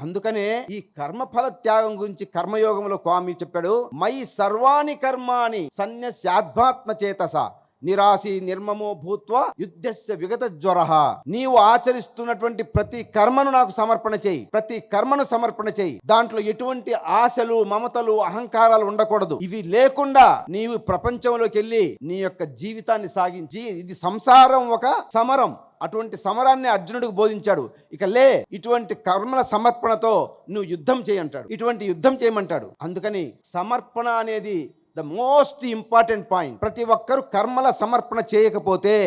అందుకనే ఈ కర్మఫల త్యాగం గురించి కర్మయోగంలో స్వామి చెప్పాడు, మయి సర్వాణి కర్మాణి సన్యస్యాధ్యాత్మ చేతస నిరాశి నిర్మమో భూత్వ యుద్ధస్య విగత జ్వర. నీవు ఆచరిస్తున్నటువంటి ప్రతి కర్మను నాకు సమర్పణ చేయి, ప్రతి కర్మను సమర్పణ చేయి. దాంట్లో ఎటువంటి ఆశలు మమతలు అహంకారాలు ఉండకూడదు. ఇవి లేకుండా నీవు ప్రపంచంలోకి వెళ్ళి నీ యొక్క జీవితాన్ని సాగించి, ఇది సంసారం ఒక సమరం, అటువంటి సమరాన్ని అర్జునుడికి బోధించాడు. ఇక లే, ఇటువంటి కర్మల సమర్పణతో నువ్వు యుద్ధం చేయంటాడు, ఇటువంటి యుద్ధం చేయమంటాడు. అందుకని సమర్పణ అనేది ద మోస్ట్ ఇంపార్టెంట్ పాయింట్. ప్రతి ఒక్కరు కర్మల సమర్పణ చేయకపోతే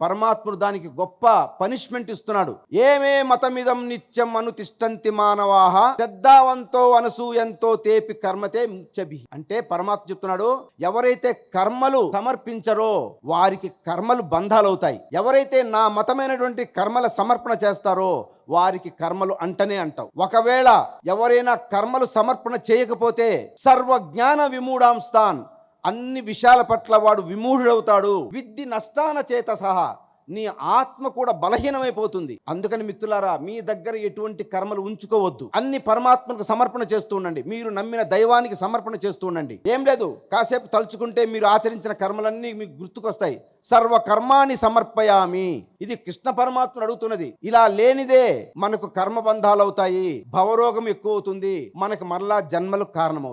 పరమాత్ముడు దానికి గొప్ప పనిష్మెంట్ ఇస్తున్నాడు. ఏమే మతమిదం నిత్యం అనుతిష్టంతి మానవాహ శ్రద్ధావంతో అనసూయంతో తేపి కర్మతే ముచ్చభి. అంటే పరమాత్మ చెప్తున్నాడు, ఎవరైతే కర్మలు సమర్పించరో వారికి కర్మలు బంధాలవుతాయి. ఎవరైతే నా మతమైనటువంటి కర్మల సమర్పణ చేస్తారో వారికి కర్మలు అంటనే అంటావు. ఒకవేళ ఎవరైనా కర్మలు సమర్పణ చేయకపోతే సర్వజ్ఞాన విమూఢాంస్తాన్, అన్ని విషయాల పట్ల వాడు విమూఢుడవుతాడు. విద్ది నష్టాన చేత సహా నీ ఆత్మ కూడా బలహీనమైపోతుంది. అందుకని మిత్రులారా, మీ దగ్గర ఎటువంటి కర్మలు ఉంచుకోవద్దు. అన్ని పరమాత్మకు సమర్పణ చేస్తూ ఉండండి. మీరు నమ్మిన దైవానికి సమర్పణ చేస్తూ ఉండండి. ఏం లేదు, కాసేపు తలుచుకుంటే మీరు ఆచరించిన కర్మలన్నీ మీకు గుర్తుకొస్తాయి. సర్వ కర్మాని సమర్పయామి, ఇది కృష్ణ పరమాత్ముడు అడుగుతున్నది. ఇలా లేనిదే మనకు కర్మబంధాలు అవుతాయి, భవరోగం ఎక్కువ అవుతుంది, మనకు మరలా జన్మలకు కారణమవుతుంది.